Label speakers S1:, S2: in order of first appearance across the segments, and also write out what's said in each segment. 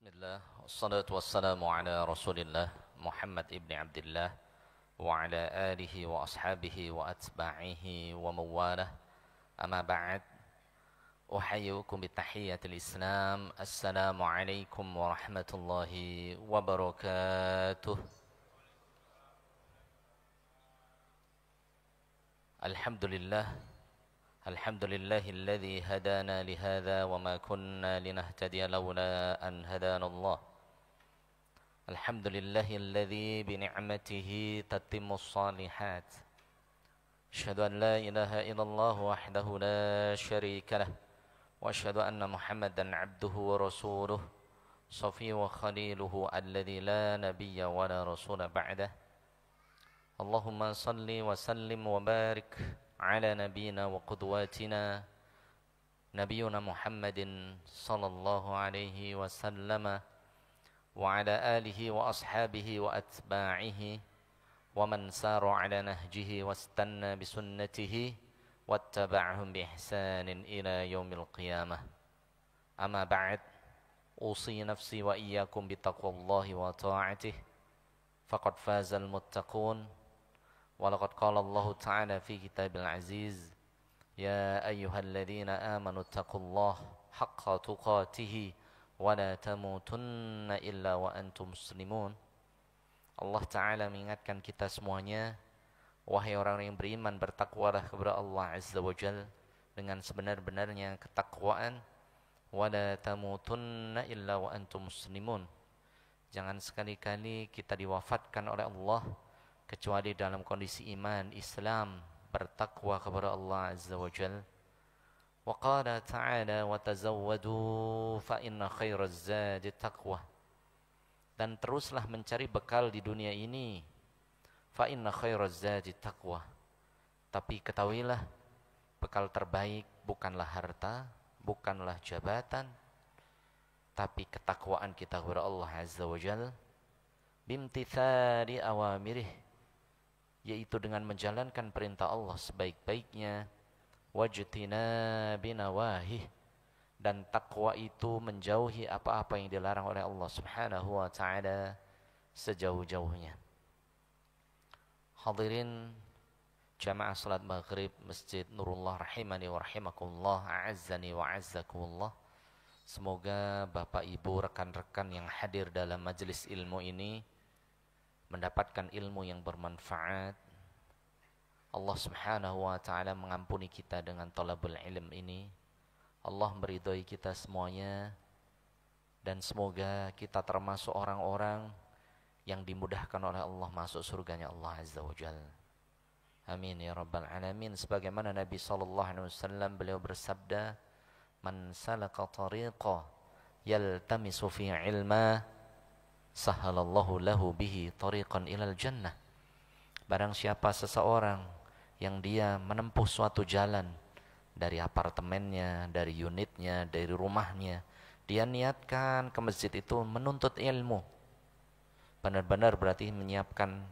S1: Bismillah, wassalatu wassalamu ala rasulillah Muhammad ibn Abdullah wa ala alihi wa ashabihi wa atba'ihi wa mawalah. Amma ba'd, uhayyukum bitahiyyatil Islam. Assalamu alaikum warahmatullahi wabarakatuh. Alhamdulillah, alhamdulillahilladzi hadana lihadza wa ma kunna linahtadiya laula an hadana Allah. Alhamdulillahilladzi bi ni'matihi tatimmus shalihat. Asyhadu an la ilaha illallah wahdahu la syarika lah wa asyhadu anna Muhammadan 'abduhu wa rasuluh shafiyyu wa khaliluhu alladzi la nabiyya wa la rasula ba'dah. Allahumma salli wa sallim wa barik ala nabiyyina wa qudwatina nabiyyuna Muhammadin sallallahu alaihi wasallam wa ala alihi wa ashabihi wa atba'ihi wa man sara ala nahjihi wastanna bisunnatihi wattaba'ahum bi ihsanin ila yaumil qiyamah. Amma ba'd, usi nafsi wa iyyakum bi taqwallahi wa ta'atihi faqad fazal muttaqun. Walaqad qala Allah Ta'ala fi kitabil aziz, ya ayyuhalladzina amanu taqullaha haqqa tuqatih wa la tamutunna illa wa antum muslimun. Allah Ta'ala mengingatkan kita semuanya, wahai orang yang beriman, bertakwalah kepada Allah Azza wa Jal dengan sebenar-benarnya ketakwaan. Wa la tamutunna illa wa antum muslimun. Jangan sekali-kali kita diwafatkan oleh Allah kecuali dalam kondisi iman, Islam, bertakwa kepada Allah Azza wa Jal. Wa qala ta'ala wa tazawwadu fa inna khairaz zadi taqwa. Dan teruslah mencari bekal di dunia ini. Fa inna khairaz zadi taqwa. Tapi ketahuilah, bekal terbaik bukanlah harta, bukanlah jabatan, tapi ketakwaan kita kepada Allah Azza wa Jal. Bimtithali awamirih, yaitu dengan menjalankan perintah Allah sebaik-baiknya. Wajtinabi nawahih, dan takwa itu menjauhi apa-apa yang dilarang oleh Allah Subhanahu wa Ta'ala sejauh-jauhnya. Hadirin jamaah salat maghrib Masjid Nurullah rahimani wa rahimakumullah, a'azzani wa a'azzakumullah. Semoga Bapak Ibu, rekan-rekan yang hadir dalam majelis ilmu ini mendapatkan ilmu yang bermanfaat. Allah Subhanahu wa Ta'ala mengampuni kita dengan talabul ilm ini. Allah meridhai kita semuanya, dan semoga kita termasuk orang-orang yang dimudahkan oleh Allah masuk surganya Allah Azza wa Jalla. Amin ya rabbal alamin. Sebagaimana Nabi SAW beliau bersabda, man salaka tariqa yaltamisu fi ilma sahalallahu lahu bihi tariqan ilal jannah. Barang siapa seseorang yang dia menempuh suatu jalan dari apartemennya, dari unitnya, dari rumahnya, dia niatkan ke masjid itu menuntut ilmu, benar-benar berarti menyiapkan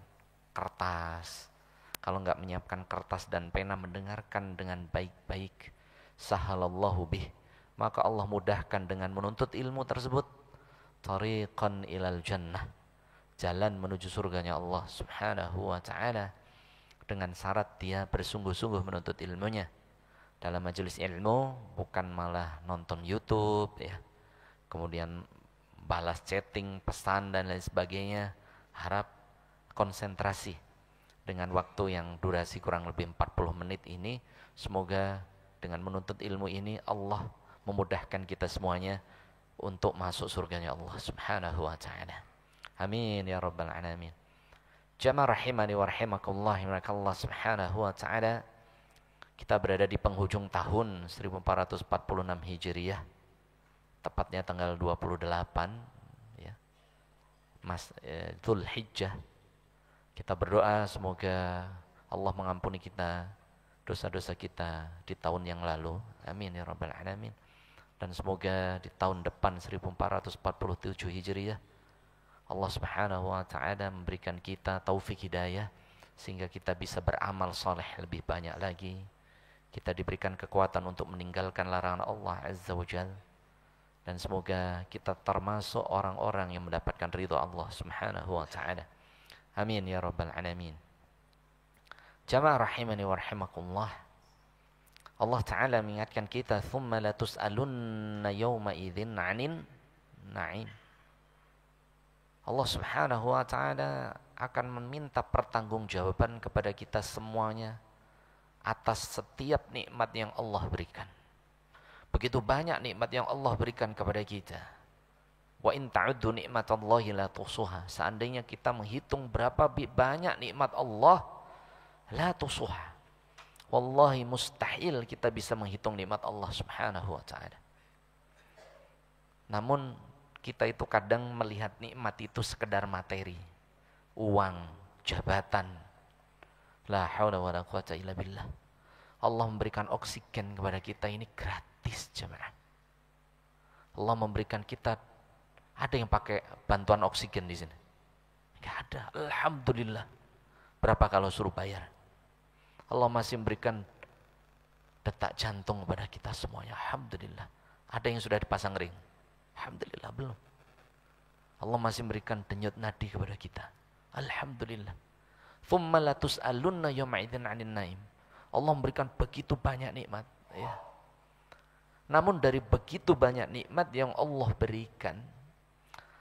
S1: kertas. Kalau enggak menyiapkan kertas dan pena, mendengarkan dengan baik-baik, sahalallahu bih, maka Allah mudahkan dengan menuntut ilmu tersebut tariqan ilal jannah, jalan menuju surganya Allah Subhanahu wa Ta'ala, dengan syarat dia bersungguh-sungguh menuntut ilmunya. Dalam majelis ilmu bukan malah nonton YouTube ya, kemudian balas chatting, pesan dan lain sebagainya. Harap konsentrasi dengan waktu yang durasi kurang lebih 40 menit ini. Semoga dengan menuntut ilmu ini Allah memudahkan kita semuanya untuk masuk surganya Allah Subhanahu wa Ta'ala. Amin ya rabbal alamin. Jamaah rahimani wa rahimakumullah, Allah Subhanahu wa Ta'ala. Kita berada di penghujung tahun 1446 Hijriah, tepatnya tanggal 28 ya, Dzulhijjah. Kita berdoa semoga Allah mengampuni kita dosa-dosa kita di tahun yang lalu. Amin ya rabbal alamin. Dan semoga di tahun depan 1447 Hijriah Allah Subhanahu wa Ta'ala memberikan kita taufik hidayah sehingga kita bisa beramal saleh lebih banyak lagi. Kita diberikan kekuatan untuk meninggalkan larangan Allah Azza wa Jalla, Dan semoga kita termasuk orang-orang yang mendapatkan ridha Allah Subhanahu wa taala. Amin ya rabbal alamin. Jamaah rahimani wa rahimakumullah. Allah taala mengingatkan kita, "Tsumma latus'alunna yawma idzin 'anin na'im." Allah Subhanahu wa taala akan meminta pertanggungjawaban kepada kita semuanya atas setiap nikmat yang Allah berikan. Begitu banyak nikmat yang Allah berikan kepada kita. Wa in ta'uddu nikmatallahi la tuhsuha. Seandainya kita menghitung berapa banyak nikmat Allah, la tuhsuha. Wallahi mustahil kita bisa menghitung nikmat Allah Subhanahu wa taala. Namun kita itu kadang melihat nikmat itu sekedar materi, uang, jabatan. La haula wala quwata illa billah. Allah memberikan oksigen kepada kita ini gratis, jemaah. Allah memberikan kita, ada yang pakai bantuan oksigen di sini? Enggak ada. Alhamdulillah. Berapa kalau suruh bayar? Allah masih memberikan detak jantung kepada kita semuanya. Alhamdulillah. Ada yang sudah dipasang ring? Alhamdulillah belum. Allah masih memberikan denyut nadi kepada kita. Alhamdulillah. Tsumma latus'alunna yawma idzin 'anil naim. Allah memberikan begitu banyak nikmat, ya. Namun dari begitu banyak nikmat yang Allah berikan,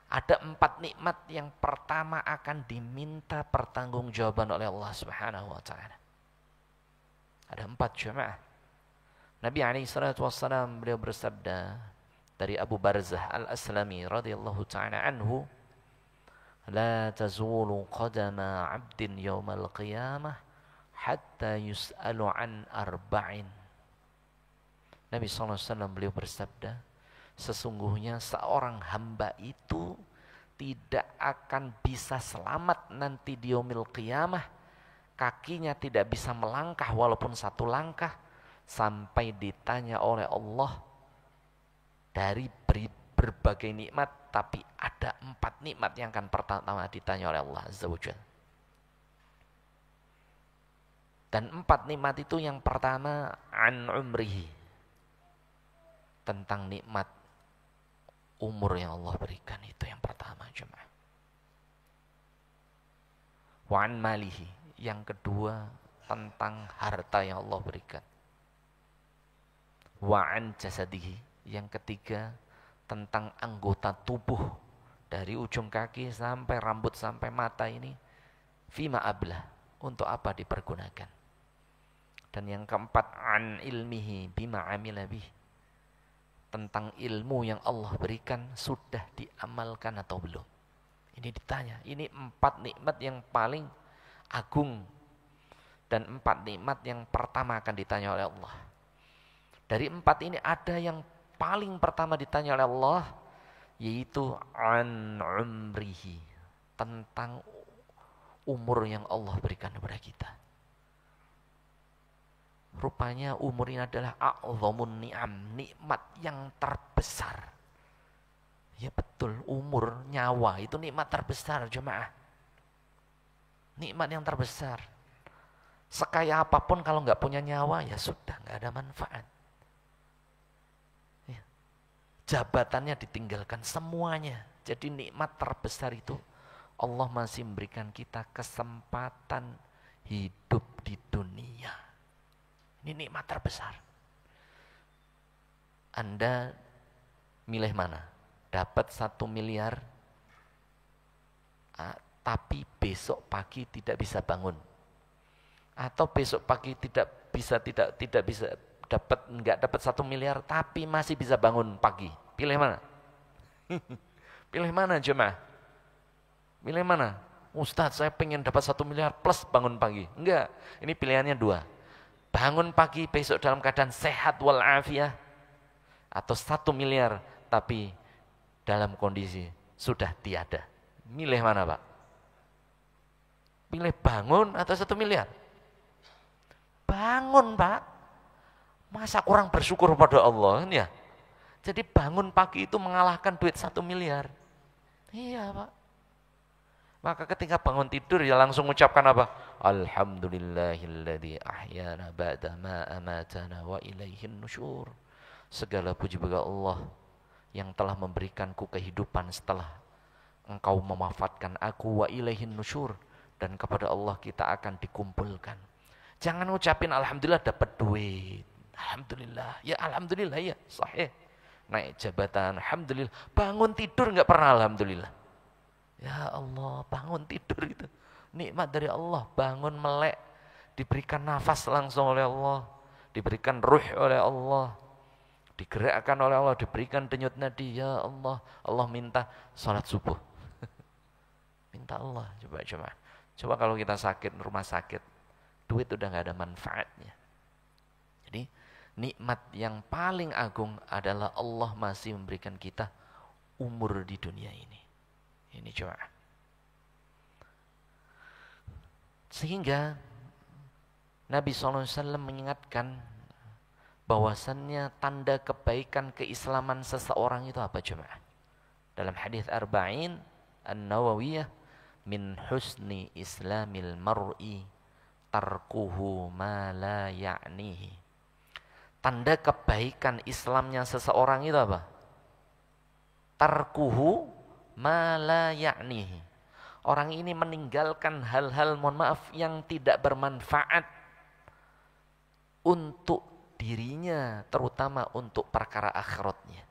S1: ada 4 nikmat yang pertama akan diminta pertanggungjawaban oleh Allah Subhanahu wa taala. Ada 4, jemaah. Nabi SAW beliau bersabda dari Abu Barzah Al-Aslami radhiyallahu ta'ala anhu, "La tazulu qadama 'abdin yawmal qiyamah hatta yus'alu an arba'in." Nabi SAW beliau bersabda, sesungguhnya seorang hamba itu tidak akan bisa selamat nanti di yaumil qiyamah, kakinya tidak bisa melangkah walaupun 1 langkah, sampai ditanya oleh Allah dari berbagai nikmat, tapi ada 4 nikmat yang akan pertama ditanya oleh Allah Azza wa Jalla. Dan 4 nikmat itu yang pertama an umrihi, tentang nikmat umur yang Allah berikan, itu yang pertama, jemaah. Wa an malihi, yang kedua tentang harta yang Allah berikan. Wa an jasadihi, yang ketiga tentang anggota tubuh dari ujung kaki sampai rambut sampai mata ini, fima ablah, untuk apa dipergunakan. Dan yang keempat an ilmihi bima amila bih, tentang ilmu yang Allah berikan sudah diamalkan atau belum. Ini ditanya. Ini 4 nikmat yang paling agung dan 4 nikmat yang pertama akan ditanya oleh Allah. Dari 4 ini ada yang paling pertama ditanya oleh Allah, yaitu an umrihi, tentang umur yang Allah berikan kepada kita. Rupanya umur ini adalah a'zamun ni'am, nikmat yang terbesar. Ya betul, umur, nyawa itu nikmat terbesar, jemaah. Nikmat yang terbesar. Sekaya apapun kalau nggak punya nyawa, ya sudah, nggak ada manfaat. Ya. Jabatannya ditinggalkan semuanya. Jadi nikmat terbesar itu Allah masih memberikan kita kesempatan hidup di dunia. Ini nikmat terbesar. Anda milih mana? Dapat 1 miliar, tapi besok pagi tidak bisa bangun. Atau besok pagi tidak bisa nggak dapat 1 miliar, tapi masih bisa bangun pagi. Pilih mana? Pilih mana, jemaah? Pilih mana? Ustadz, saya pengen dapat 1 miliar plus bangun pagi. Enggak, ini pilihannya 2. Bangun pagi besok dalam keadaan sehat walafiat, atau 1 miliar tapi dalam kondisi sudah tiada. Milih mana, Pak? Pilih bangun atau 1 miliar? Bangun, Pak. Masa kurang bersyukur pada Allah, kan ya? Jadi bangun pagi itu mengalahkan duit 1 miliar. Iya, Pak. Maka ketika bangun tidur ya langsung ucapkan apa? Alhamdulillahilladzi ahyana ba'da ma amatana wa ilaihin nusyur. Segala puji bagi Allah yang telah memberikanku kehidupan setelah engkau mewafatkan aku, wa ilaihin nusyur, dan kepada Allah kita akan dikumpulkan. Jangan ngucapin alhamdulillah dapat duit. Alhamdulillah, ya alhamdulillah ya, sahih. Naik jabatan, alhamdulillah. Bangun tidur nggak pernah alhamdulillah. Ya Allah, bangun tidur itu nikmat dari Allah. Bangun melek, diberikan nafas langsung oleh Allah, diberikan ruh oleh Allah, digerakkan oleh Allah, diberikan denyut nadi. Ya Allah, Allah minta salat subuh. Minta Allah, coba kalau kita sakit, rumah sakit, duit udah nggak ada manfaatnya. Jadi nikmat yang paling agung adalah Allah masih memberikan kita umur di dunia ini. Ini coba. Sehingga Nabi SAW mengingatkan bahwasannya tanda kebaikan keislaman seseorang itu apa coba? Dalam hadis Arba'in An-Nawawiyah, min husni islamil mar'i tarkuhu ma la ya'nihi. Tanda kebaikan Islamnya seseorang itu apa? Tarkuhu ma la ya'nihi. Orang ini meninggalkan hal-hal, mohon maaf, yang tidak bermanfaat untuk dirinya, terutama untuk perkara akhiratnya.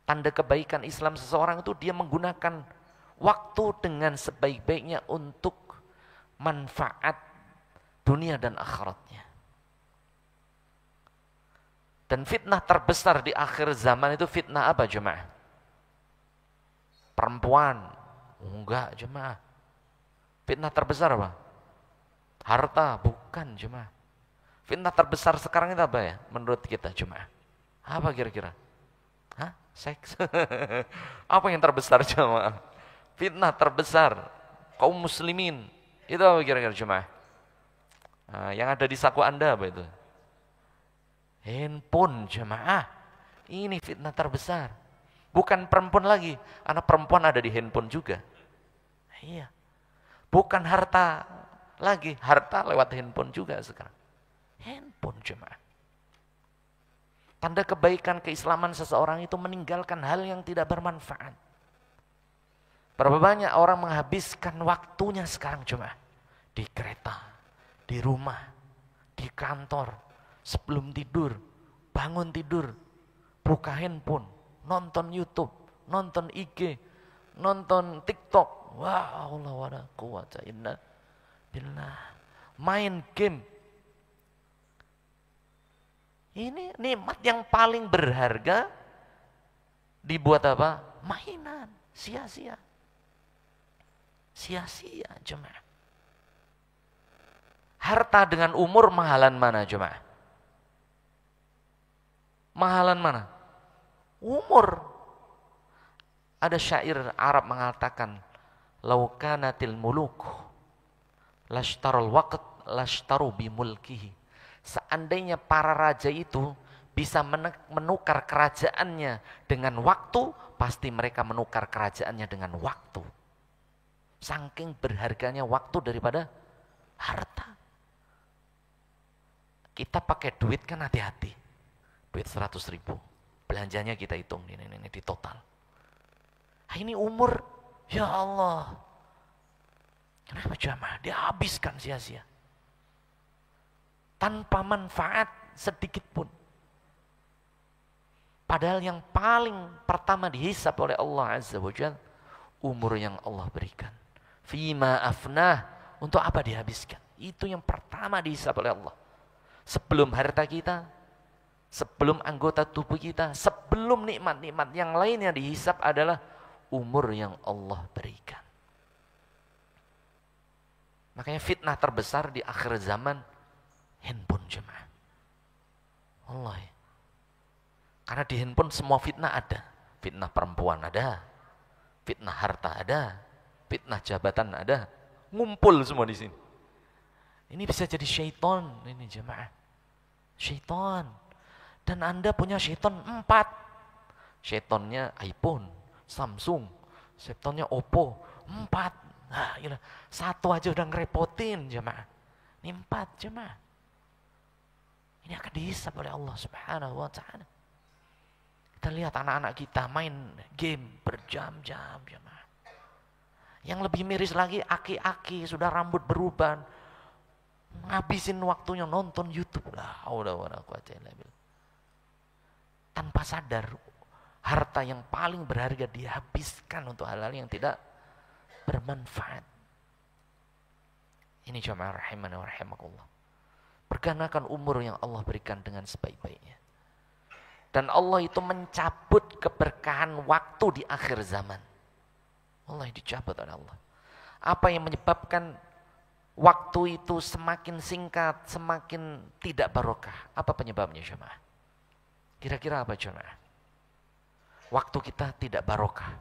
S1: Tanda kebaikan Islam seseorang itu dia menggunakan waktu dengan sebaik-baiknya untuk manfaat dunia dan akhiratnya. Dan fitnah terbesar di akhir zaman itu fitnah apa jemaah? Perempuan. Enggak jemaah. Fitnah terbesar apa? Harta. Bukan jemaah. Fitnah terbesar sekarang itu apa ya menurut kita jemaah? Apa kira-kira? Hah? Seks? Apa yang terbesar jemaah? Fitnah terbesar kaum muslimin itu apa kira-kira jemaah? Nah, yang ada di saku Anda apa itu? Handphone jemaah. Ini fitnah terbesar. Bukan perempuan lagi, anak perempuan ada di handphone juga. Iya. Bukan harta lagi, harta lewat handphone juga sekarang. Handphone jemaah. Tanda kebaikan keislaman seseorang itu meninggalkan hal yang tidak bermanfaat. Berapa banyak orang menghabiskan waktunya sekarang jemaah? Di kereta, di rumah, di kantor, sebelum tidur, bangun tidur, buka handphone, nonton YouTube, nonton IG, nonton TikTok. Wah, Allah wala quwata illa billah. Main game. Ini nikmat yang paling berharga dibuat apa? Mainan, sia-sia. Sia-sia jemaah. Harta dengan umur mahalan mana jemaah? Mahalan mana? Umur. Ada syair Arab mengatakan, "Lau kanatil muluk lashtarul waqt lashtaru bimulkihi." Seandainya para raja itu bisa menukar kerajaannya dengan waktu, pasti mereka menukar kerajaannya dengan waktu. Saking berharganya waktu daripada harta. Kita pakai duit kan hati-hati. Duit 100 ribu. Belanjanya kita hitung, ini di total. Nah, ini umur, ya Allah. Kenapa jamaah? Dia habiskan sia-sia. Tanpa manfaat sedikit pun. Padahal yang paling pertama dihisab oleh Allah Azza wa Jalla, umur yang Allah berikan. Fima afnah, untuk apa dihabiskan? Itu yang pertama dihisab oleh Allah. Sebelum harta kita, sebelum anggota tubuh kita, sebelum nikmat-nikmat yang lainnya dihisab adalah umur yang Allah berikan. Makanya fitnah terbesar di akhir zaman, handphone jemaah. Allah ya. Karena di handphone semua fitnah ada. Fitnah perempuan ada, fitnah harta ada, fitnah jabatan ada. Ngumpul semua di sini. Ini bisa jadi syaitan ini jemaah. Syaitan. Dan Anda punya syaitan 4. Syaitannya iPhone, Samsung, syaitannya Oppo, 4. Nah, gila. 1 aja udah ngerepotin jemaah. Ini 4 jemaah. Ini akan dihisab oleh Allah Subhanahu wa ta'ala. Kita lihat anak-anak kita main game berjam-jam. Yang lebih miris lagi, aki-aki sudah rambut beruban, ngabisin waktunya nonton YouTube. Tanpa sadar, harta yang paling berharga dihabiskan untuk hal-hal yang tidak bermanfaat. Ini jamaah rahimani wa rahimakumullah. Pergunakan umur yang Allah berikan dengan sebaik-baiknya. Dan Allah itu mencabut keberkahan waktu di akhir zaman. Allah dicabut oleh Allah. Apa yang menyebabkan waktu itu semakin singkat, semakin tidak barokah? Apa penyebabnya jemaah? Kira-kira apa jemaah? Waktu kita tidak barokah.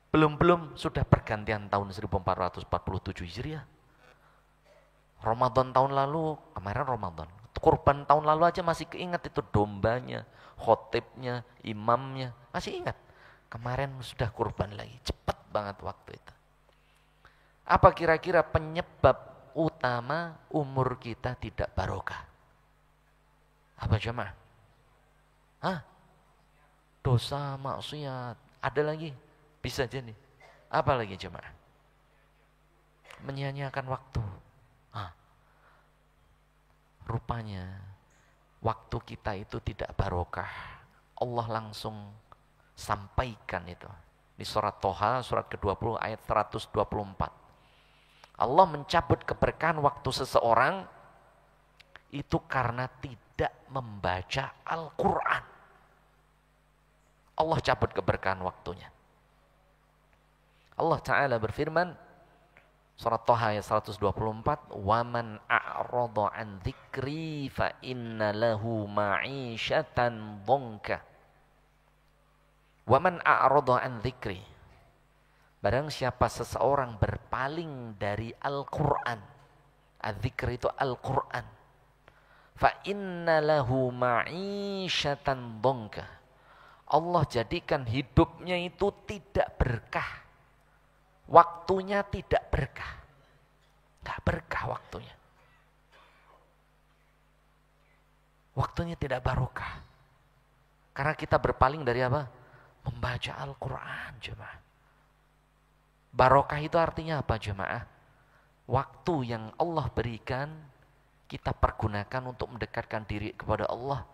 S1: Belum sudah pergantian tahun 1447 Hijriah. Ramadan tahun lalu, kemarin Ramadan. Kurban tahun lalu aja masih keinget itu dombanya, khotibnya, imamnya. Masih ingat. Kemarin sudah kurban lagi. Cepat banget waktu itu. Apa kira-kira penyebab utama umur kita tidak barokah? Apa jemaah? Dosa, maksiat. Ada lagi? Bisa jadi. Apa lagi jemaah? Menyia-nyiakan waktu. Rupanya waktu kita itu tidak barokah. Allah langsung sampaikan itu. Di surat Toha, surat ke-20 ayat 124. Allah mencabut keberkahan waktu seseorang itu karena tidak membaca Al-Quran. Allah cabut keberkahan waktunya. Allah Ta'ala berfirman, surat Toha ayat 124, "Waman a'rada an dzikri fa inna lahu ma'isyatan dhanka." Waman a'rada an dzikri. Barang siapa seseorang berpaling dari Al-Qur'an. Adzikr itu Al-Qur'an. Fa inna lahu ma'isyatan dhanka. Allah jadikan hidupnya itu tidak berkah. Waktunya tidak berkah. Tidak berkah waktunya. Waktunya tidak barokah. Karena kita berpaling dari apa? Membaca Al-Quran, jemaah. Barokah itu artinya apa, jemaah? Waktu yang Allah berikan, kita pergunakan untuk mendekatkan diri kepada Allah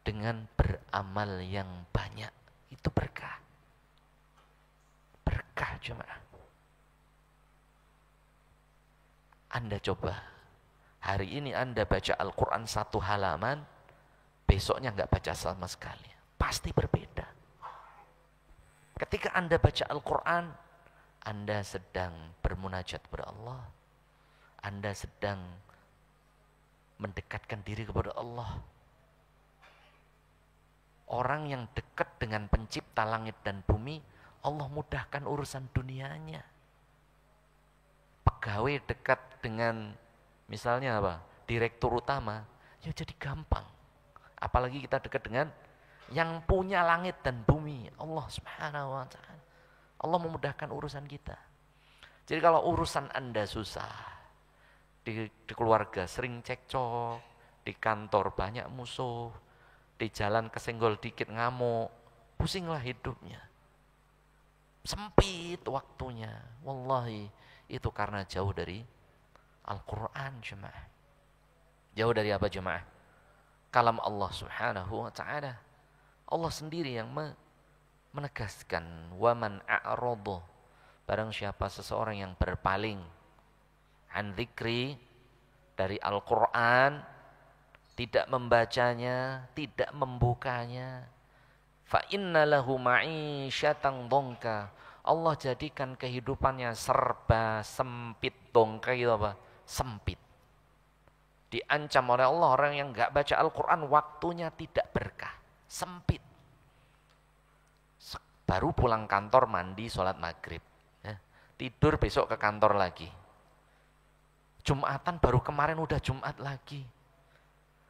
S1: dengan beramal yang banyak. Itu berkah. Berkah jemaah. Anda coba, hari ini Anda baca Al-Quran 1 halaman, besoknya nggak baca sama sekali. Pasti berbeda. Ketika Anda baca Al-Quran, Anda sedang bermunajat kepada Allah. Anda sedang mendekatkan diri kepada Allah. Orang yang dekat dengan pencipta langit dan bumi, Allah mudahkan urusan dunianya. Pegawai dekat dengan misalnya apa? Direktur utama, ya jadi gampang. Apalagi kita dekat dengan yang punya langit dan bumi, Allah Subhanahu wa ta'ala. Allah memudahkan urusan kita. Jadi kalau urusan Anda susah, di keluarga sering cekcok, di kantor banyak musuh, di jalan kesenggol dikit ngamuk, pusinglah hidupnya. Sempit waktunya. Wallahi itu karena jauh dari Al-Quran jemaah. Jauh dari apa jemaah? Kalam Allah Subhanahu wa ta'ala. Allah sendiri yang menegaskan, waman a'rada, barang siapa seseorang yang berpaling an dzikri, dari Al-Quran, tidak membacanya, tidak membukanya, fa inna lahu ma'isyatan dhanka, Allah jadikan kehidupannya serba sempit. Dongka itu apa? Sempit. Diancam oleh Allah orang yang enggak baca Al-Quran, waktunya tidak berkah, sempit. Baru pulang kantor, mandi, sholat maghrib, ya. Tidur besok ke kantor lagi. Jumatan baru kemarin udah Jumat lagi.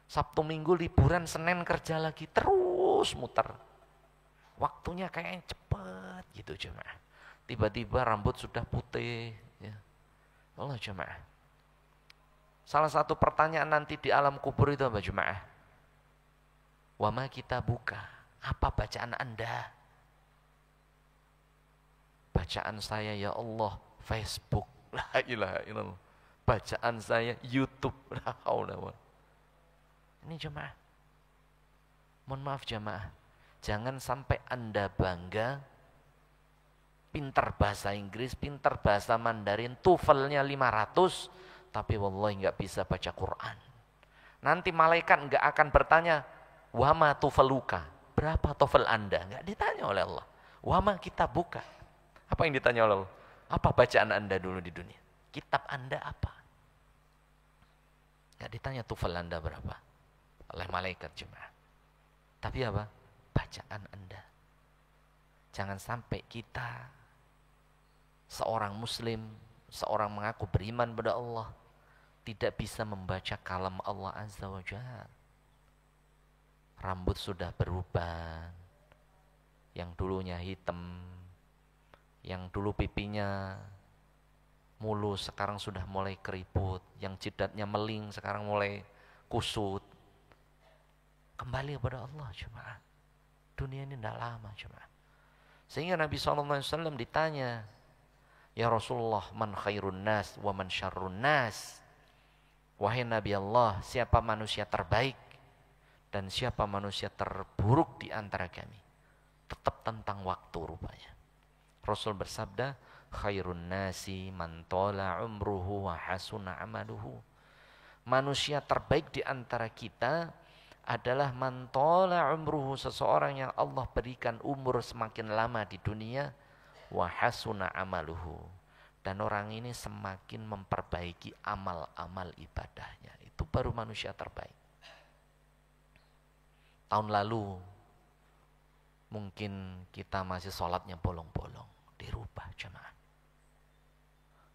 S1: Sabtu Minggu liburan, Senin kerja lagi, terus muter. Waktunya kayaknya cepet gitu jemaah. Tiba-tiba rambut sudah putih, ya. Allah jemaah. Salah satu pertanyaan nanti di alam kubur itu apa jemaah? Wama kita buka. Apa bacaan Anda? Bacaan saya ya Allah Facebook. La ilaha illallah. Bacaan saya YouTube. La haula wala. Ini jemaah. Mohon maaf jemaah. Jangan sampai Anda bangga pintar bahasa Inggris, pintar bahasa Mandarin, TOEFL-nya 500, tapi wallahi nggak bisa baca Quran. Nanti malaikat nggak akan bertanya, wama TOEFLuka, berapa TOEFL Anda? Nggak ditanya oleh Allah. Wama kitabuka. Apa yang ditanya oleh Allah? Apa bacaan Anda dulu di dunia? Kitab Anda apa? Nggak ditanya TOEFL Anda berapa oleh malaikat jemaah. Tapi apa? Bacaan Anda. Jangan sampai kita seorang muslim, seorang mengaku beriman pada Allah, tidak bisa membaca kalam Allah Azza wa Jalla. Rambut sudah berubah, yang dulunya hitam, yang dulu pipinya mulus sekarang sudah mulai keriput, yang jidatnya meling sekarang mulai kusut. Kembali kepada Allah jemaah. Dunia ini tidak lama jemaah. Sehingga Nabi SAW ditanya, ya Rasulullah, man khairun nas wa man syarrun nas. Wahai Nabi Allah, siapa manusia terbaik dan siapa manusia terburuk di antara kami? Tetap tentang waktu rupanya. Rasul bersabda, khairun nasi man tola umruhu wa hasuna amaluhu. Manusia terbaik di antara kita adalah man tola umruhu, seseorang yang Allah berikan umur semakin lama di dunia, wa hasuna amaluhu, dan orang ini semakin memperbaiki amal-amal ibadahnya. Itu baru manusia terbaik. Tahun lalu mungkin kita masih sholatnya bolong-bolong, dirubah jemaah.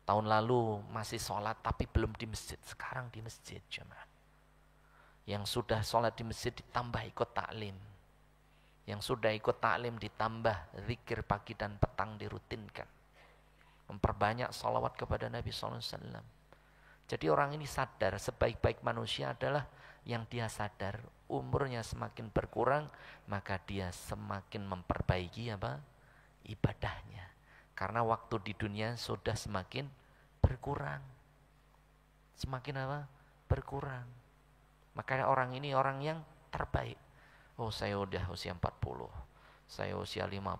S1: Tahun lalu masih sholat tapi belum di masjid, sekarang di masjid jemaah. Yang sudah sholat di masjid ditambah ikut taklim. Yang sudah ikut taklim ditambah zikir pagi dan petang dirutinkan. Memperbanyak salawat kepada Nabi SAW. Jadi orang ini sadar sebaik-baik manusia adalah yang dia sadar umurnya semakin berkurang, maka dia semakin memperbaiki apa? Ibadahnya. Karena waktu di dunia sudah semakin berkurang. Semakin apa? Berkurang. Makanya orang ini orang yang terbaik. Oh, saya udah usia 40, saya usia 50,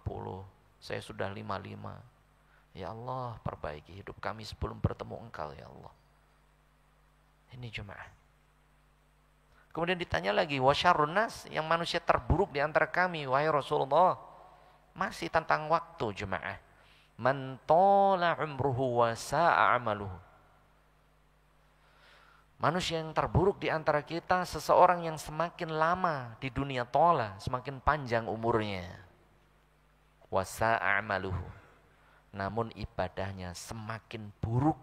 S1: saya sudah 55. Ya Allah, perbaiki hidup kami sebelum bertemu Engkau ya Allah. Ini jemaah. Kemudian ditanya lagi, wa syarrun nas, yang manusia terburuk di antara kami, wahai Rasulullah. Masih tentang waktu jemaah. Man tola umruhu wa sa'a amaluhu. Manusia yang terburuk di antara kita, seseorang yang semakin lama di dunia tola, semakin panjang umurnya. Wa sa'a amaluhu. Namun ibadahnya semakin buruk.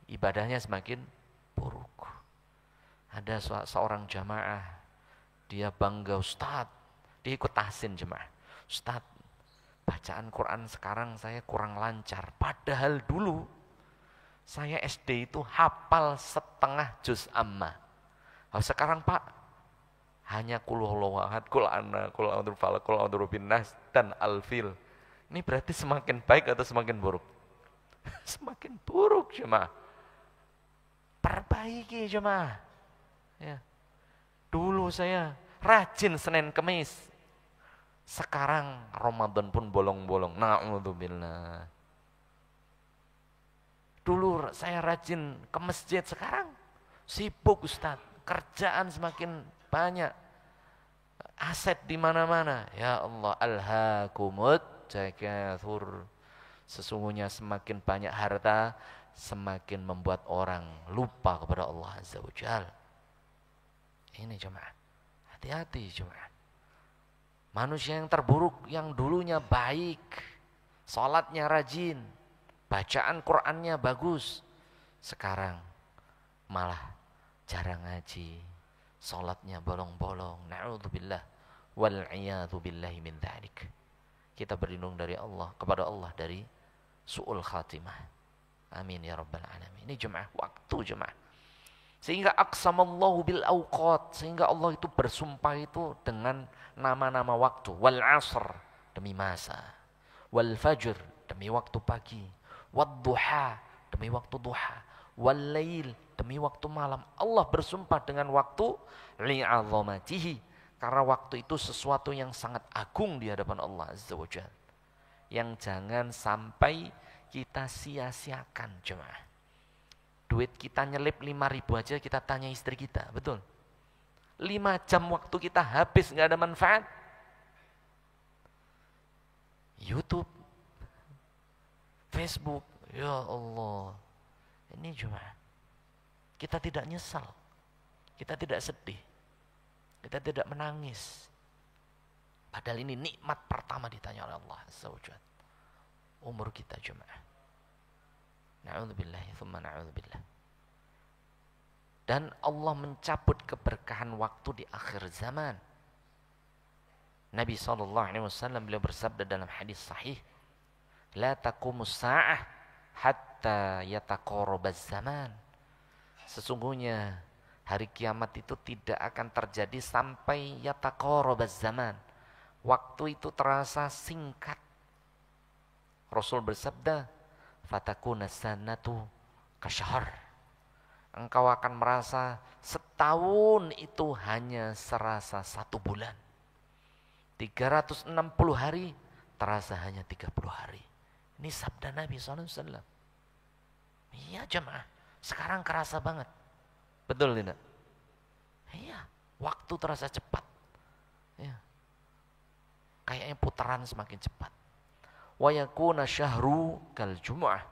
S1: Ibadahnya semakin buruk. Ada seorang jamaah, dia bangga, Ustaz, dia ikut tahsin jemaah. Ustaz, bacaan Quran sekarang saya kurang lancar. Padahal dulu saya SD itu hafal setengah juz amma. Sekarang Pak, hanya qul huwallahu ahad, qul anna, qul a'udzu falaq, qul a'udzu binnas dan al-fil. Ini berarti semakin baik atau semakin buruk? Semakin buruk jemaah. Perbaiki jemaah. Ya. Dulu saya rajin Senin Kemis. Sekarang Ramadan pun bolong-bolong. Na'udzubillah. Dulu saya rajin ke masjid, sekarang sibuk Ustaz. Kerjaan semakin banyak. Aset di mana-mana. Ya Allah, alhaakumut takatsur. Sesungguhnya semakin banyak harta, semakin membuat orang lupa kepada Allah Azza wa Jalla. Ini jemaah. Hati-hati jemaah. Manusia yang terburuk, yang dulunya baik, salatnya rajin, bacaan Qur'annya bagus, sekarang malah jarang ngaji, salatnya bolong-bolong. Na'udzubillah wal iyadzu billahi min dzalik. Kita berlindung dari Allah, kepada Allah dari su'ul khatimah. Amin ya rabbal alamin. Ini jemaah, waktu jemaah. Sehingga aqsamallahu bil awqat, sehingga Allah itu bersumpah itu dengan nama-nama waktu. Wal asr, demi masa. Wal fajr, demi waktu pagi. Wad duha, demi waktu duha. Wal lail, demi waktu malam. Allah bersumpah dengan waktu li'azamatihi, karena waktu itu sesuatu yang sangat agung di hadapan Allah Azza wa Jalla, yang jangan sampai kita sia-siakan jemaah. Duit kita nyelip 5.000 aja kita tanya istri kita, betul? 5 jam waktu kita habis nggak ada manfaat. YouTube, Facebook, ya Allah. Ini cuma kita tidak nyesal, kita tidak sedih, kita tidak menangis. Padahal ini nikmat pertama ditanya oleh Allah Azza wa Jalla. Umur kita jemaah. Na'udzubillah, thumma na'udzubillah. Dan Allah mencabut keberkahan waktu di akhir zaman. Nabi SAW beliau bersabda dalam hadis sahih, la taqumus sa'ah hatta yataqarabaz zaman. Sesungguhnya hari kiamat itu tidak akan terjadi sampai yataqarabaz zaman. Waktu itu terasa singkat. Rasul bersabda, fatakuna sanatu kasyahr. Engkau akan merasa setahun itu hanya serasa 1 bulan. 360 hari terasa hanya 30 hari. Ini sabda Nabi SAW. Iya jemaah, sekarang kerasa banget. Betul tidak? Iya, waktu terasa cepat. Ya. Kayaknya putaran semakin cepat. Wa yakuna syahru kal jumu'ah.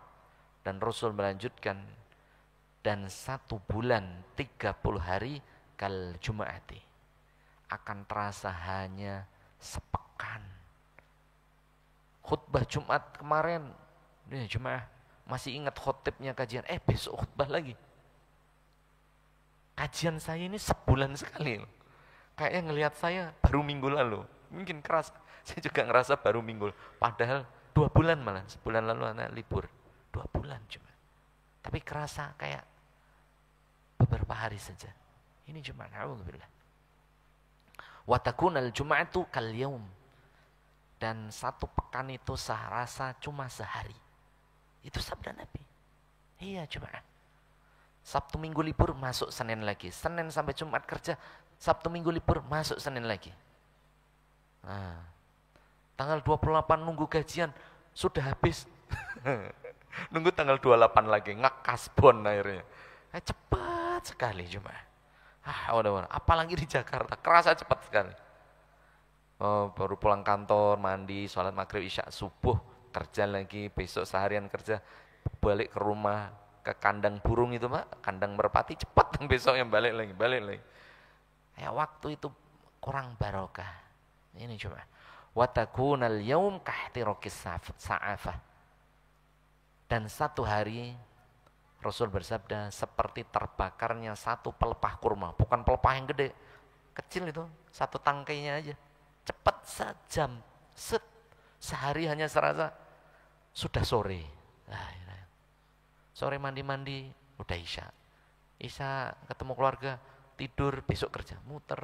S1: Dan Rasul melanjutkan, dan 1 bulan 30 hari kal jumu'ati, akan terasa hanya sepekan. Khutbah Jumat kemarin, nih jemaah masih ingat khotibnya kajian, besok khutbah lagi. Kajian saya ini sebulan sekali. Kayaknya ngelihat saya baru minggu lalu. Mungkin keras, saya juga ngerasa baru minggu. Padahal 2 bulan malah, sebulan lalu anak libur. 2 bulan cuma. Tapi kerasa kayak beberapa hari saja. Ini cuma na'udzubillah. Wa takunal jum'atu kal yaum. Dan 1 pekan itu serasa cuma sehari. Itu sabda Nabi. Iya cuma. Sabtu Minggu libur masuk Senin lagi. Senin sampai Jumat kerja, Sabtu Minggu libur masuk Senin lagi. Nah, tanggal 28 nunggu gajian sudah habis. Nunggu tanggal 28 lagi, ngakasbon akhirnya. Cepat sekali cuma. Apalagi di Jakarta, kerasa cepat sekali. Baru pulang kantor, mandi, sholat maghrib, isya, subuh, kerja lagi, besok seharian kerja, balik ke rumah, ke kandang burung itu Pak, kandang merpati, cepat besoknya balik lagi. Ya waktu itu kurang barokah. Ini cuma. Wa takunal yaum kahtirokis sa'afah. Dan 1 hari Rasul bersabda seperti terbakarnya 1 pelepah kurma. Bukan pelepah yang gede, kecil itu, 1 tangkainya aja. Cepat sejam, sehari hanya serasa sudah sore. Sore mandi-mandi, udah isya. Isya ketemu keluarga, tidur, besok kerja, muter.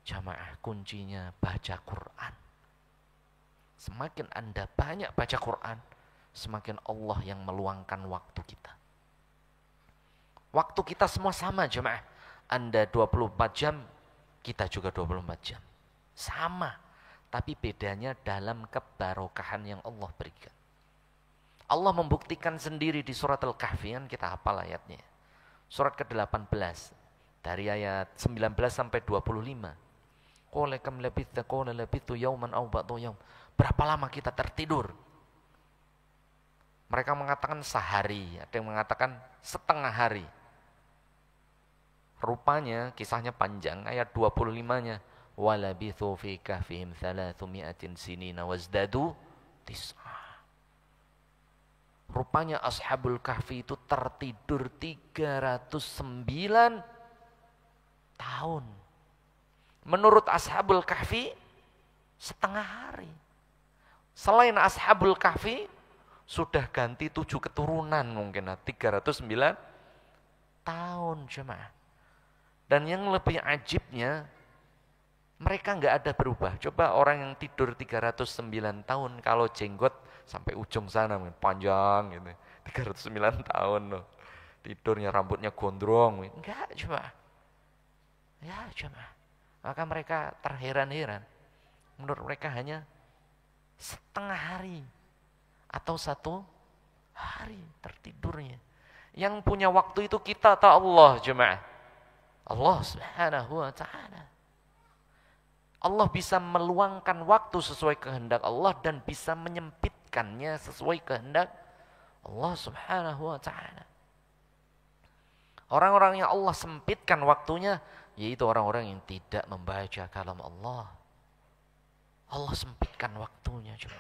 S1: Jamaah kuncinya baca Quran. Semakin Anda banyak baca Quran, semakin Allah yang meluangkan waktu kita. Waktu kita semua sama jemaah. Anda 24 jam, kita juga 24 jam. Sama, tapi bedanya dalam kebarokahan yang Allah berikan. Allah membuktikan sendiri di surat Al-Kahfi, kan kita hafal ayatnya. Surat ke-18, dari ayat 19 sampai 25. Qala kam labitha qala labithu yauman aw ba'du yaum. Berapa lama kita tertidur? Mereka mengatakan sehari, ada yang mengatakan setengah hari. Rupanya kisahnya panjang, ayat 25-nya walabithu fi kahfihim 300 sinina wazdadu tis'a. Rupanya Ashabul Kahfi itu tertidur 309 tahun. Menurut Ashabul Kahfi setengah hari. Selain Ashabul Kahfi sudah ganti 7 keturunan mungkin 309 tahun jemaah. Dan yang lebih ajibnya, mereka nggak ada berubah. Coba orang yang tidur 309 tahun, kalau jenggot sampai ujung sana, panjang gitu. 309 tahun loh. Tidurnya rambutnya gondrong. Enggak, coba. Ya, coba. Maka mereka terheran-heran. Menurut mereka hanya setengah hari atau 1 hari tertidurnya. Yang punya waktu itu kita atau Allah, jemaah? Allah Subhanahu wa ta'ala. Allah bisa meluangkan waktu sesuai kehendak Allah dan bisa menyempitkannya sesuai kehendak Allah Subhanahu wa ta'ala. Orang-orang yang Allah sempitkan waktunya, yaitu orang-orang yang tidak membaca kalam Allah. Allah sempitkan waktunya juga.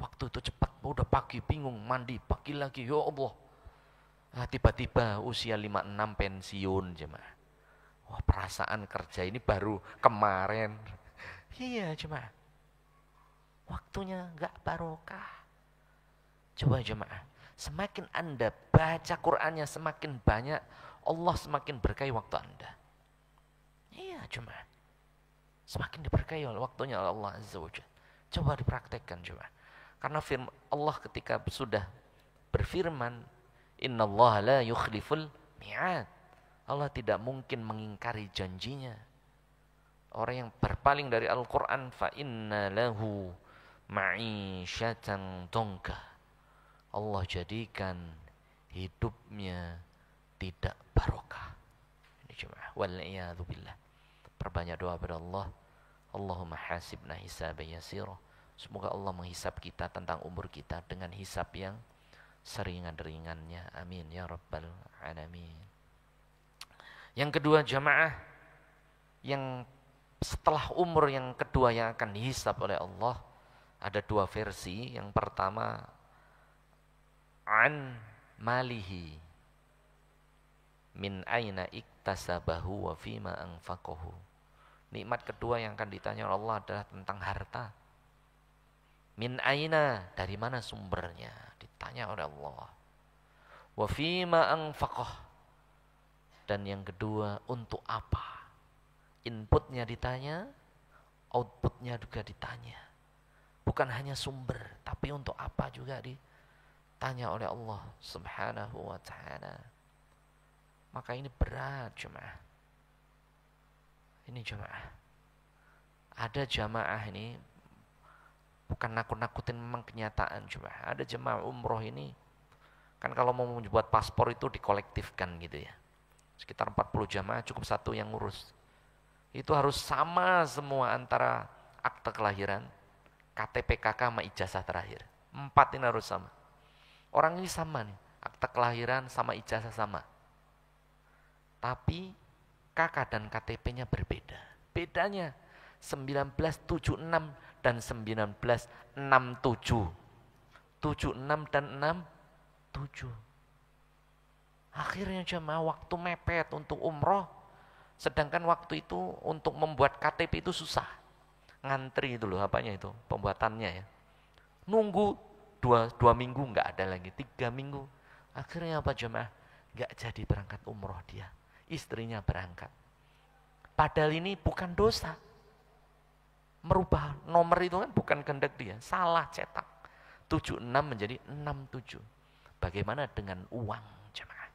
S1: Waktu itu cepat, udah pagi bingung, mandi, pagi lagi, ya Allah. Nah, tiba-tiba usia 56 pensiun jemaah. Wah, perasaan kerja ini baru kemarin. Iya jemaah. Waktunya enggak barokah. Coba jemaah, semakin Anda baca Qur'annya semakin banyak, Allah semakin berkahi waktu Anda. Iya jemaah. Semakin diberkahi oleh waktunya oleh Allah Azza wa Jalla. Coba dipraktekkan coba. Karena firman Allah ketika sudah berfirman, innallaha la yukhliful mi'ad. Allah tidak mungkin mengingkari janjinya. Orang yang berpaling dari Al-Quran, fa inna lahu ma'isyatan dongka. Allah jadikan hidupnya tidak barokah. Ini cuma wal'iyadu billah. Perbanyak doa kepada Allah. Allahumma hasibna hisaban yasira. Semoga Allah menghisab kita tentang umur kita dengan hisab yang seringan-ringannya. Amin ya rabbal alamin. Yang kedua jamaah, yang setelah umur yang kedua yang akan dihisab oleh Allah, ada 2 versi. Yang pertama, an malihi min aina iktasabahu wa fima anfaqahu. Nikmat kedua yang akan ditanya oleh Allah adalah tentang harta. Min aina, dari mana sumbernya, ditanya oleh Allah. Wa fima anfaqah, dan yang kedua untuk apa. Inputnya ditanya, outputnya juga ditanya. Bukan hanya sumber, tapi untuk apa juga ditanya oleh Allah Subhanahu wa ta'ala. Maka ini berat jemaah. Ini jemaah. Ada jamaah ini, bukan nakut-nakutin, memang kenyataan jemaah. Ada jemaah umroh ini, kan kalau mau membuat paspor itu dikolektifkan gitu ya. Sekitar 40 jamaah, cukup 1 yang ngurus. Itu harus sama semua antara akte kelahiran, KTP KK sama ijazah terakhir. 4 ini harus sama. Orang ini sama nih, akte kelahiran sama ijazah sama. Tapi KK dan KTP-nya berbeda. Bedanya 1976 dan 1967. 76 dan 67. Akhirnya jemaah waktu mepet untuk umroh. Sedangkan waktu itu untuk membuat KTP itu susah. Ngantri itu loh, apanya itu, pembuatannya ya. Nunggu 2 minggu nggak ada lagi, 3 minggu. Akhirnya apa jemaah? Nggak jadi berangkat umroh dia. Istrinya berangkat. Padahal ini bukan dosa. Merubah nomor itu kan bukan kehendak dia. Salah cetak. 76 menjadi 67. Bagaimana dengan uang jemaah?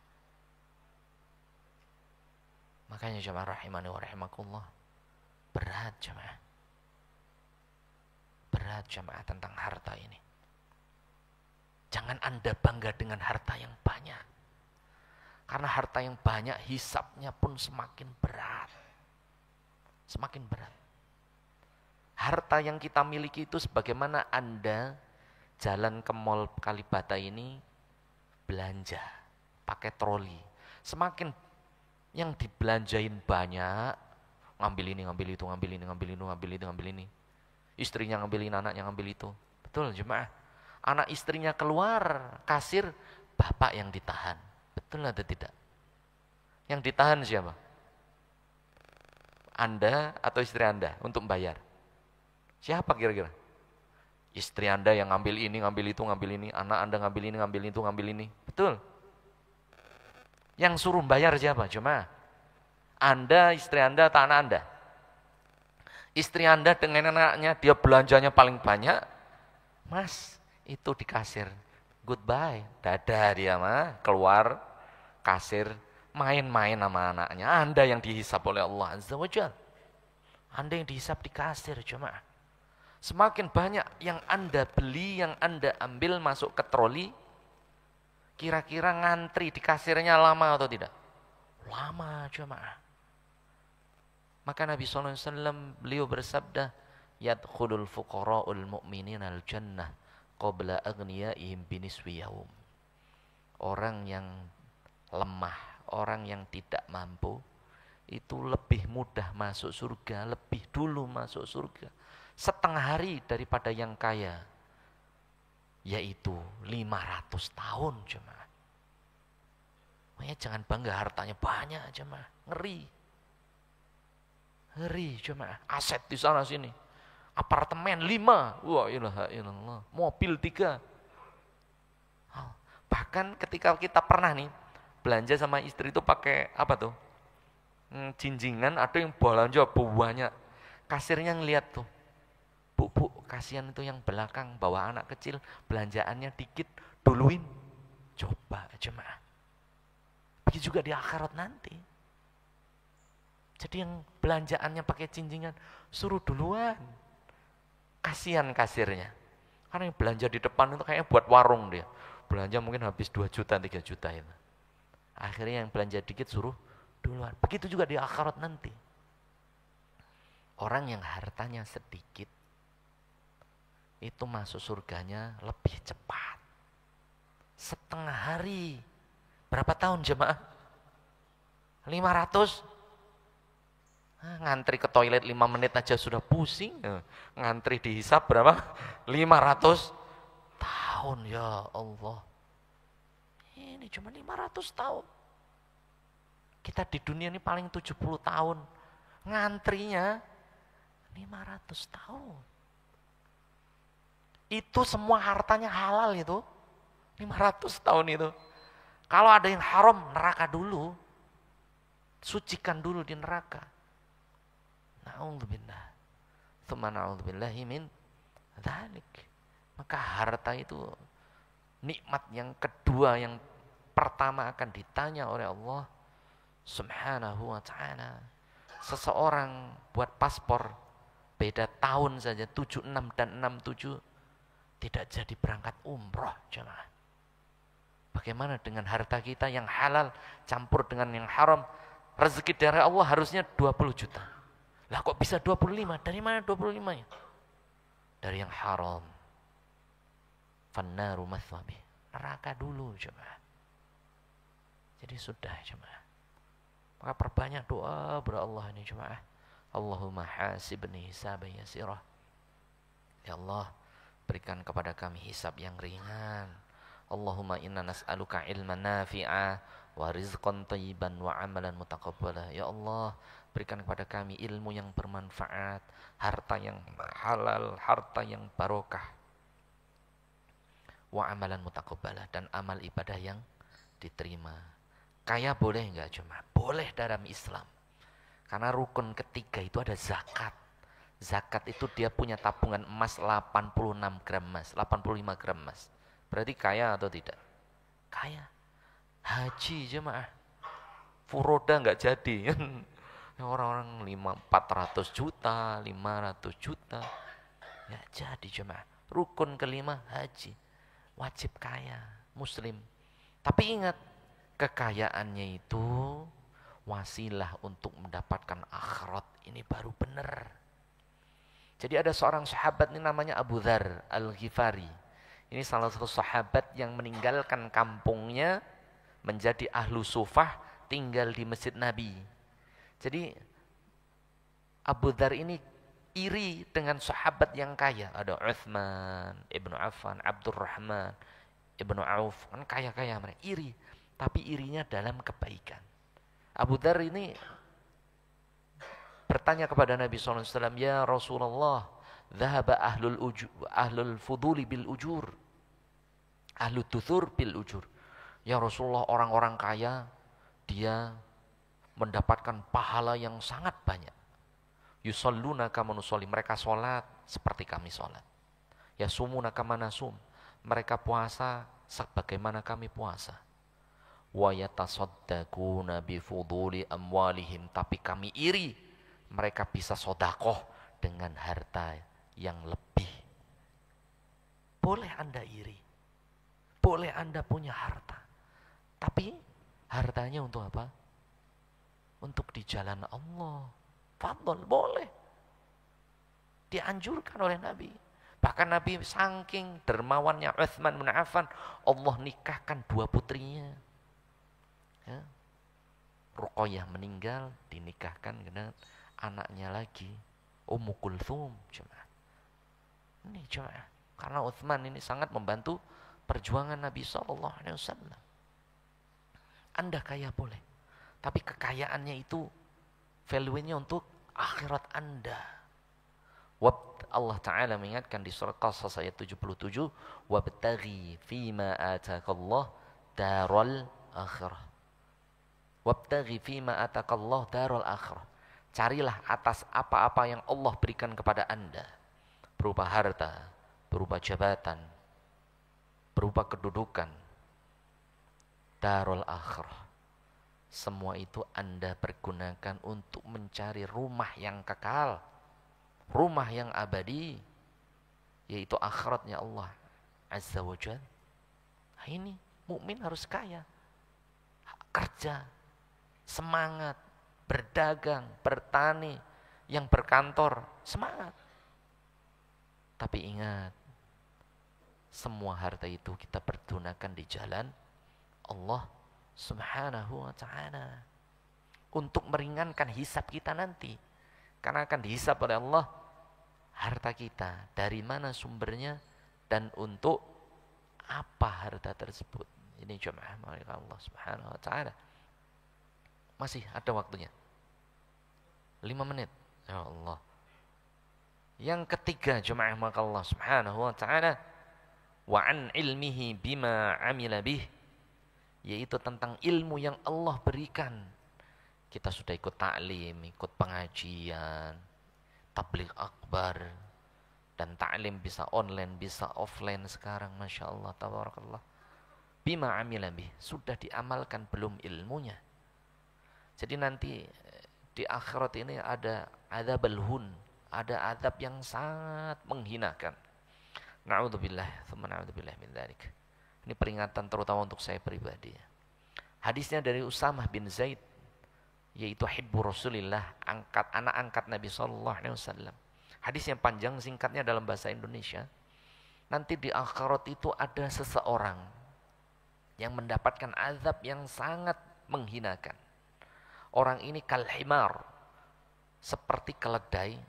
S1: Makanya jemaah rahimani wa rahimakumullah, berat jemaah. Berat jemaah tentang harta ini. Jangan Anda bangga dengan harta yang banyak. Karena harta yang banyak hisapnya pun semakin berat. Semakin berat. Harta yang kita miliki itu sebagaimana Anda jalan ke mall Kalibata ini belanja pakai troli. Semakin yang dibelanjain banyak, ngambil ini, ngambil itu, ngambil ini, ngambil itu, ngambil itu, ngambil ini. Istrinya ngambilin, anaknya ngambil itu. Betul jemaah. Anak istrinya keluar, kasir, bapak yang ditahan. Betul atau tidak? Yang ditahan siapa? Anda atau istri Anda untuk membayar? Siapa kira-kira? Istri Anda yang ngambil ini, ngambil itu, ngambil ini. Anak Anda ngambil ini, ngambil itu, ngambil ini. Betul? Yang suruh bayar siapa? Cuma Anda, istri Anda, atau anak Anda? Istri Anda dengan anaknya, dia belanjanya paling banyak. Mas, itu di kasir. Goodbye. Dadah dia mah. Keluar kasir. Main-main sama anaknya. Anda yang dihisap oleh Allah Azza wa Jalla. Anda yang dihisap di kasir cuma. Semakin banyak yang Anda beli, yang Anda ambil masuk ke troli, kira-kira ngantri di kasirnya lama atau tidak? Lama cuma. Maka Nabi SAW beliau bersabda, yadkhulul fuqara'ul mu'minin al-jannah qabla aghniyaihim biniswi yaum. Orang yang lemah, orang yang tidak mampu, itu lebih mudah masuk surga, lebih dulu masuk surga. Setengah hari daripada yang kaya, yaitu 500 tahun jemaah. Makanya jangan bangga hartanya banyak jemaah, ngeri. Ngeri jemaah, aset di sana sini. Apartemen 5, wah ilaha illallah, mobil 3. Bahkan ketika kita pernah nih belanja sama istri itu pakai apa tuh? Jinjingan, ada yang belanja banyak. Kasirnya ngeliat tuh. Bu, kasihan itu yang belakang bawa anak kecil, belanjaannya dikit, duluin. Coba jemaah. Begitu juga di akhirat nanti. Jadi yang belanjaannya pakai jinjingan, suruh duluan. Kasihan kasirnya. Karena yang belanja di depan itu kayaknya buat warung dia. Belanja mungkin habis 2 juta, 3 juta itu. Akhirnya yang belanja dikit suruh duluan. Begitu juga di akhirat nanti. Orang yang hartanya sedikit, itu masuk surganya lebih cepat. Setengah hari. Berapa tahun jemaah? 500? Ngantri ke toilet 5 menit aja sudah pusing. Ngantri dihisap berapa? 500 tahun ya Allah. Ini cuma 500 tahun. Kita di dunia ini paling 70 tahun. Ngantrinya 500 tahun. Itu semua hartanya halal itu. 500 tahun itu. Kalau ada yang haram, neraka dulu. Sucikan dulu di neraka. Na'udzubillah. Tsumma na'udzubillahi min dzalik. Maka harta itu nikmat yang kedua, yang pertama akan ditanya oleh Allah Subhanahu wa ta'ala. Seseorang buat paspor beda tahun saja, 76 dan 67, tidak jadi berangkat umroh jemaah. Bagaimana dengan harta kita yang halal campur dengan yang haram? Rezeki dari Allah harusnya 20 juta. Lah kok bisa 25? Dari mana 25-nya? Dari yang haram. Fannaru mathwabi. Neraka dulu jemaah. Jadi sudah jemaah. Maka perbanyak doa berallah ini jemaah. Allahumma hasibni hisaban yasirah. Ya Allah, berikan kepada kami hisab yang ringan. Allahumma inna nas'aluka ilman nafi'a wa rizqan thayyiban wa amalan mutaqabbala. Ya Allah, berikan kepada kami ilmu yang bermanfaat, harta yang halal, harta yang barokah. Wa amalan mutaqabbala, dan amal ibadah yang diterima. Kaya boleh enggak cuma? Boleh dalam Islam. Karena rukun ketiga itu ada zakat. Zakat itu dia punya tabungan emas 86 gram emas, 85 gram emas. Berarti kaya atau tidak? Kaya. Haji jemaah. Furoda enggak jadi. Orang-orang 400 juta, 500 juta. Ya jadi jemaah. Rukun kelima haji. Wajib kaya, muslim. Tapi ingat, kekayaannya itu wasilah untuk mendapatkan akhirat. Ini baru benar. Jadi ada seorang sahabat ini namanya Abu Dzar Al-Ghifari. Ini salah satu sahabat yang meninggalkan kampungnya menjadi ahlu sufah, tinggal di masjid Nabi. Jadi Abu Dzar ini iri dengan sahabat yang kaya. Ada Utsman, Ibnu Affan, Abdurrahman, Ibnu Auf. Kan kaya-kaya mereka, iri. Tapi irinya dalam kebaikan. Abu Dzar ini bertanya kepada Nabi SAW, ya Rasulullah, dhahaba ahlul fuduli bil ujur, ahlu tuthur bil ujur. Ya Rasulullah, orang-orang kaya dia mendapatkan pahala yang sangat banyak. Yusalluna kama nusolli, mereka sholat seperti kami sholat. Yasumuna kama nasum, mereka puasa sebagaimana kami puasa. Wa yatasaddaquna bifuduli amwalihim, tapi kami iri mereka bisa sodakoh dengan harta yang lebih. Boleh Anda iri, boleh Anda punya harta, tapi hartanya untuk apa? Untuk di jalan Allah. Fadl, boleh. Dianjurkan oleh Nabi. Bahkan Nabi saking dermawannya Utsman bin Affan, Allah nikahkan 2 putrinya. Ya. Ruqayyah meninggal, dinikahkan dengan anaknya lagi, Ummu Kulthum. Ini jemaah, karena Utsman ini sangat membantu perjuangan Nabi SAW. Anda kaya boleh, tapi kekayaannya itu value-nya untuk akhirat Anda. Allah Ta'ala mengingatkan di surah Qasas ayat 77, wabtaghi fima atakallah daral akhirah. Wabtaghi fima atakallah daral akhirah. Carilah atas apa-apa yang Allah berikan kepada Anda, berupa harta, berupa jabatan, berupa kedudukan, darul akhirah. Semua itu Anda pergunakan untuk mencari rumah yang kekal, rumah yang abadi, yaitu akhiratnya Allah Azza wa Jalla. Nah, ini mukmin harus kaya, kerja, semangat, berdagang, bertani, yang berkantor, semangat. Tapi ingat, semua harta itu kita pergunakan di jalan Allah Subhanahu wa ta'ala, untuk meringankan hisab kita nanti. Karena akan dihisab oleh Allah harta kita, dari mana sumbernya dan untuk apa harta tersebut. Ini jemaah malaikat Allah Subhanahu wa ta'ala. Masih ada waktunya 5 menit. Ya Allah. Yang ketiga jemaah malaikat Allah Subhanahu wa ta'ala, wa an ilmihi bima amila bih, yaitu tentang ilmu yang Allah berikan. Kita sudah ikut taklim, ikut pengajian, tabligh akbar, dan taklim bisa online, bisa offline sekarang, Masya Allah, tabarakallah. Bima amila bih, sudah diamalkan belum ilmunya? Jadi nanti di akhirat ini ada adzabul hun, ada azab yang sangat menghinakan. Na'udzubillah, tsumma na'udzubillah min dzalik. Ini peringatan terutama untuk saya pribadi. Hadisnya dari Usamah bin Zaid, yaitu hibbu Rasulillah, anak angkat Nabi SAW. Hadisnya panjang, singkatnya dalam bahasa Indonesia. Nanti di akhirat itu ada seseorang yang mendapatkan azab yang sangat menghinakan. Orang ini kalhimar, seperti keledai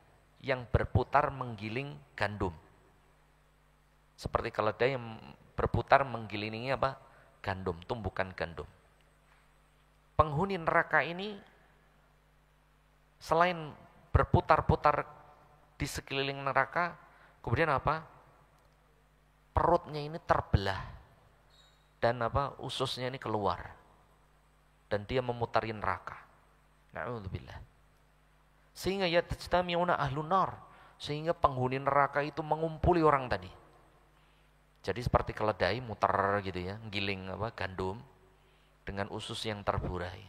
S1: yang berputar menggiling gandum. Seperti keledai yang berputar menggilingi apa? Gandum, tumbukan gandum. Penghuni neraka ini selain berputar-putar di sekeliling neraka, kemudian apa? Perutnya ini terbelah dan apa? Ususnya ini keluar. Dan dia memutari neraka. Na'udzubillah. Sehingga yatajtami'una ahlun nar, sehingga penghuni neraka itu mengumpuli orang tadi. Jadi seperti keledai muter gitu ya, giling apa? Gandum dengan usus yang terburai.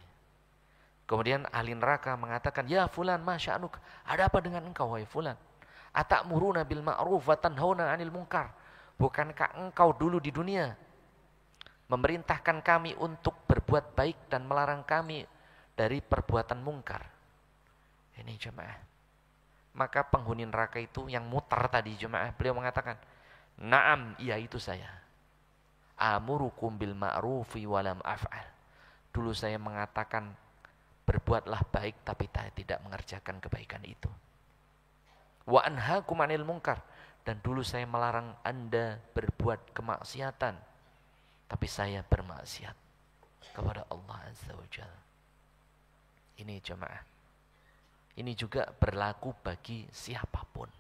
S1: Kemudian ahli neraka mengatakan, "Ya fulan, ma sya'nuk? Ada apa dengan engkau wahai fulan? Atamuruna bil ma'ruf wa tanhauna 'anil munkar?" Bukankah engkau dulu di dunia memerintahkan kami untuk berbuat baik dan melarang kami dari perbuatan mungkar? Ini jemaah. Maka penghuni neraka itu yang muter tadi jemaah, beliau mengatakan, "Na'am, iya itu saya. Amurukum bil ma'rufi walam af'al." Dulu saya mengatakan berbuatlah baik tapi tidak mengerjakan kebaikan itu. Wa anhaakum 'anil munkar, dan dulu saya melarang Anda berbuat kemaksiatan tapi saya bermaksiat kepada Allah Azza wa Jalla. Ini jemaah. Ini juga berlaku bagi siapapun.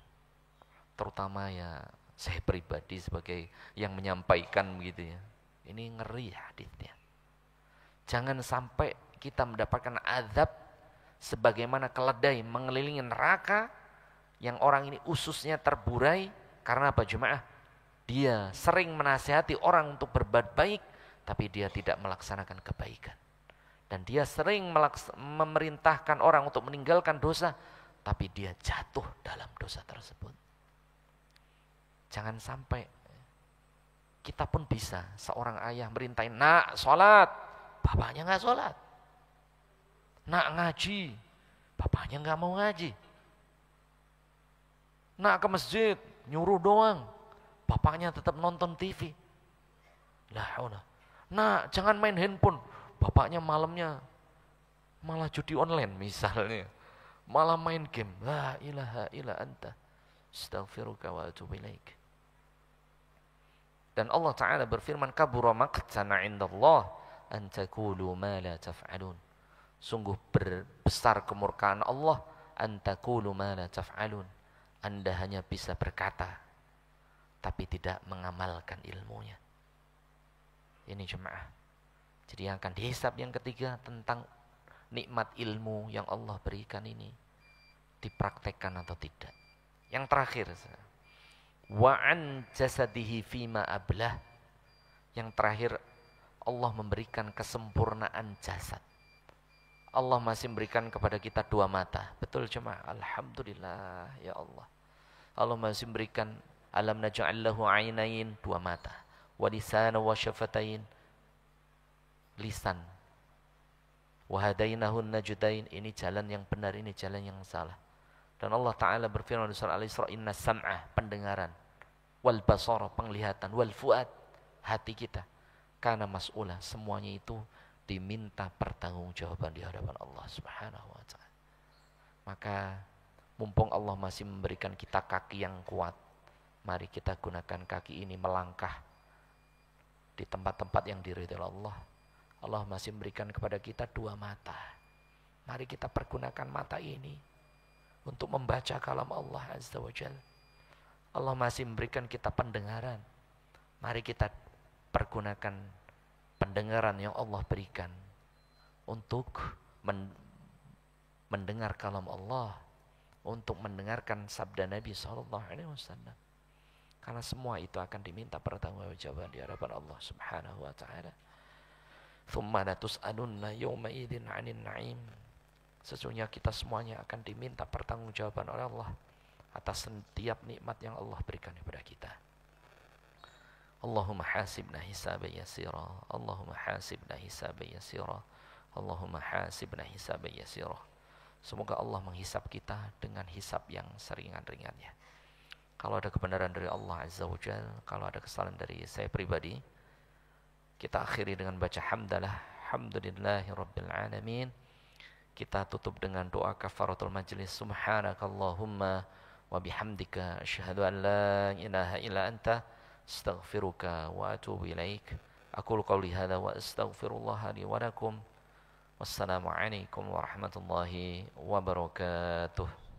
S1: Terutama ya saya pribadi sebagai yang menyampaikan begitu ya. Ini ngeri hadisnya. Jangan sampai kita mendapatkan azab sebagaimana keledai mengelilingi neraka yang orang ini ususnya terburai karena apa jemaah? Dia sering menasihati orang untuk berbuat baik tapi dia tidak melaksanakan kebaikan. Dan dia sering memerintahkan orang untuk meninggalkan dosa tapi dia jatuh dalam dosa tersebut. Jangan sampai kita pun bisa seorang ayah merintahin, nak sholat, bapaknya nggak sholat. Nak ngaji, bapaknya nggak mau ngaji. Nak ke masjid, nyuruh doang, bapaknya tetap nonton TV. Nak jangan main handphone, bapaknya malamnya malah judi online misalnya, malah main game. La ilaha illa anta, astaghfiruka wa atubu ilaik. Dan Allah Ta'ala berfirman, kabura maqtan 'indallah an taqulu ma la taf'alun. Sungguh besar kemurkaan Allah, an taqulu ma la taf'alun. Anda hanya bisa berkata tapi tidak mengamalkan ilmunya. Ini jemaah. Jadi yang akan dihisab yang ketiga tentang nikmat ilmu yang Allah berikan ini dipraktekkan atau tidak. Yang terakhir, wa an jasadihi fima ablah. Yang terakhir, Allah memberikan kesempurnaan jasad. Allah masih memberikan kepada kita dua mata. Betul jemaah? Alhamdulillah ya Allah. Allah masih memberikan, alam naj'al lahu 'ainain, dua mata, wa lisana wa syafatain, lisan, wa hadainahun najdain, ini jalan yang benar, ini jalan yang salah. Dan Allah Ta'ala berfirman di surah Al-Isra, inna sam'a, pendengaran, wal basara, penglihatan, wal fuad, hati kita, kana mas'ula, semuanya itu diminta pertanggungjawaban di hadapan Allah Subhanahu wa Ta'ala. Maka mumpung Allah masih memberikan kita kaki yang kuat, mari kita gunakan kaki ini melangkah di tempat-tempat yang diridhai Allah. Allah masih memberikan kepada kita dua mata, mari kita pergunakan mata ini untuk membaca kalam Allah Azza wa Jalla. Allah masih memberikan kita pendengaran, mari kita pergunakan pendengaran yang Allah berikan untuk mendengar kalam Allah, untuk mendengarkan sabda Nabi SAW. Karena semua itu akan diminta pertanggungjawaban di hadapan Allah Subhanahu wa Ta'ala. Tsumma latus'alunna yawma idzin 'anil na'im. Sesungguhnya kita semuanya akan diminta pertanggungjawaban oleh Allah atas setiap nikmat yang Allah berikan kepada kita. Allahumma hasibna hisaban yasira, Allahumma hasibna hisaban yasira, Allahumma hasibna hisaban yasira. Semoga Allah menghisab kita dengan hisab yang seringan-ringannya. Kalau ada kebenaran dari Allah Azza wa Jalla, kalau ada kesalahan dari saya pribadi, kita akhiri dengan baca hamdalah, hamdulillahi rabbil alamin. Kita tutup dengan doa kafaratul majlis. Subhanakallahumma wa bihamdika asyhadu an la ilaha illa anta astaghfiruka wa atubu ilaik. Aqulu qawli hadza wa astaghfirullah li wa lakum. Wassalamu alaikum warahmatullahi wabarakatuh.